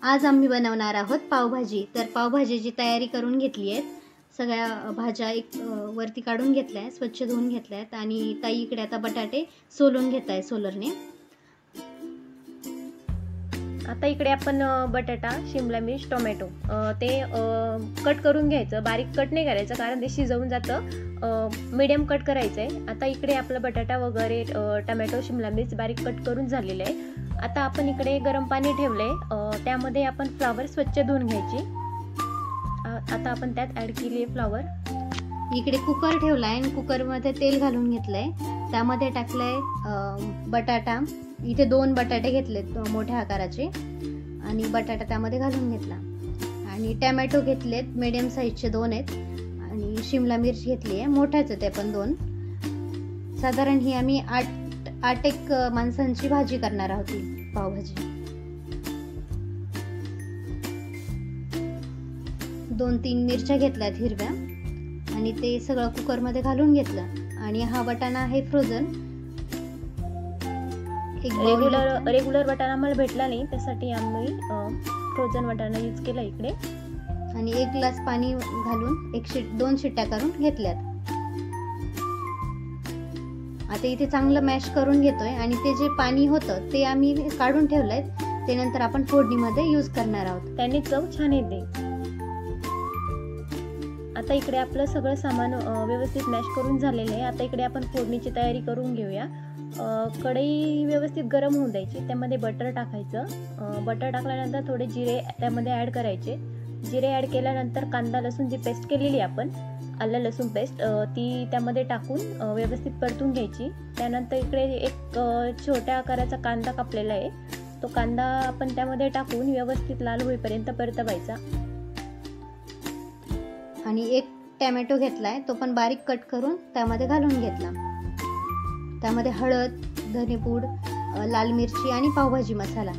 आज आम्ही बनवणार आहोत पावभाजी। तर पावभाजीची तयारी करून घेतली आहे। सगळ्या भाज्या वरती काढून घेतल्या आहेत, स्वच्छ धुवून घेतल्या आहेत आणि ताई इकडे आता बटाटे सोलून घेत आहे सोलरने। आता इकडे आपण बटाटा, शिमला मिर्च, टोमॅटो ते कट करून घ्यायचं। बारीक कट नाही करायचं कारण ते शिजवून जातं, मीडियम कट करायचं आहे। आता इकडे आपला बटाटा वगैरे टोमॅटो, शिमला मिर्च बारीक कट करून झालेले आहे। आता आपण इकडे गरम पाणी ठेवले, त्यामध्ये आपण फ्लावर स्वच्छ धुवून घ्यायची। आता आपण त्यात ॲड केली आहे फ्लावर। इकडे कुकर ठेवलाय आणि कुकरमध्ये तेल घालून घेतलंय, त्यामध्ये टाकलंय बटाटा। इथे 2 बटाटे घेतलेत मोठ्या आकाराचे आणि बटाटा त्यामध्ये घालून घेतला आणि टोमॅटो घेतलेत, मीडियम साईजचे 2 आहेत आणि शिमला मिर्च घेतली आहे, मोठ्याच आहेत ते पण 2। साधारण ही आम्ही 8 एक माणसांची भाजी करणार आहोत, पावभाजी। 2-3 मिरच्या घेतल्यात हिरव्या आणि ते सगळं कुकरमध्ये घालून घेतलं। आणि हा वाटाणा आहे फ्रोझन, एक रेग्युलर वाटाणा आम्हाला भेटला नाही, त्यासाठी आम्ही फ्रोझन वाटाणा यूज केला इकडे। आणि 1 ग्लास पाणी घालून 2 शिट्ट्या करून घेतल्यात। आता इथे चांगलं मॅश करून घेतोय आणि ते जे पाणी होतं ते आम्ही काढून ठेवलंय, ते नंतर आपण फोडणीमध्ये यूज करणार आहोत, त्याने चव छान येते। आता इकडे आपलं सगळं सामान व्यवस्थित मॅश करून झालेलं आहे। आता इकडे आपण फोडणीची तयारी करून घेऊया। कढई व्यवस्थित गरम होऊन द्यायची, त्यामध्ये बटर टाकायचं। बटर टाकल्यानंतर थोडे जिरे त्यामध्ये ॲड करायचे। जिरे ॲड केल्यानंतर कांदा लसूणची पेस्ट केलेली आपण, आलं लसूण पेस्ट, ती त्यामध्ये टाकून व्यवस्थित परतून घ्यायची। त्यानंतर इकडे एक छोट्या आकाराचा कांदा कापलेला आहे, तो कांदा आपण त्यामध्ये टाकून व्यवस्थित लाल होईपर्यंत परतवायचा। आणि 1 टोमॅटो घेतलाय, तो पण बारीक कट करून त्यामध्ये घालून घेतला। त्यामध्ये हळद, धनेपूड, लाल मिरची आणि पावभाजी मसाला,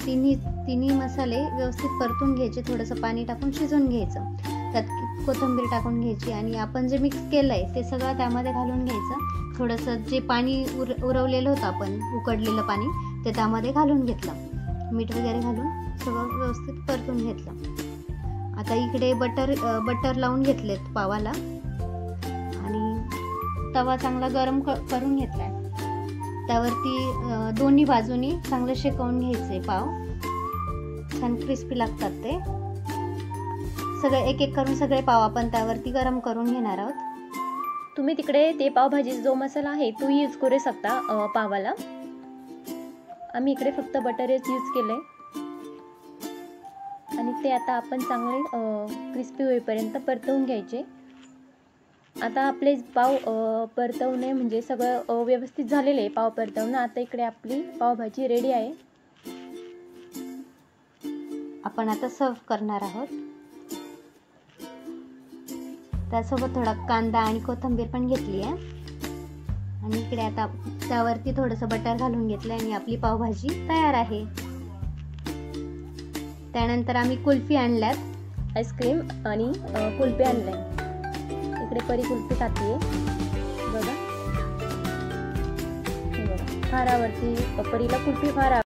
तिन्ही मसाले व्यवस्थित परतून घ्यायचे। थोडंसं पाणी टाकून शिजवून घ्यायचं, त्यात कोथिंबीर टाकून घ्यायची आणि आपण जे मिक्स केलंय ते सगळं त्यामध्ये घालून घ्यायचं। थोडंसं जे पाणी उरवलेलं होतं आपण, उकडलेलं पाणी, ते त्यामध्ये घालून घेतलं। मीठ वगैरे घालून सगळं व्यवस्थित परतून घेतलं। आता इकडे बटर लावून घेतलेत पावाला आणि तवा चांगला गरम करून घेतलाय। त्यावरती दोन्ही बाजूनी चांगलं शेकवून घ्यायचे पाव, छान क्रिस्पी लागतात ते। सगळे एक करून सगळे पाव आपण त्यावरती गरम करून घेणार आहोत। तुम्ही तिकडे ते पावभाजीचा जो मसाला आहे तो यूज करू शकता पावाला। आम्ही इकडे फक्त बटरच यूज केलंय आणि ते आता आपण चांगले क्रिस्पी होईपर्यंत परतवून घ्यायचे। आता आपले पाव परतवणे म्हणजे सगळं व्यवस्थित झालेलं आहे पाव परतवणं। आता इकडे आपली पावभाजी रेडी आहे, आपण आता सर्व करणार आहोत। त्यासोबत थोडा कांदा आणि कोथिंबीर पण घेतली आहे आणि इकडे आता त्यावरती थोडंसं बटर घालून घेतलं आणि आपली पावभाजी तयार आहे। त्यानंतर आम्ही कुल्फी आणल्यात, आईस्क्रीम आणि कुल्फी आणलाय। इकडे परी कुल्फी खातीये बघा, फारावरती परीला कुल्फी फार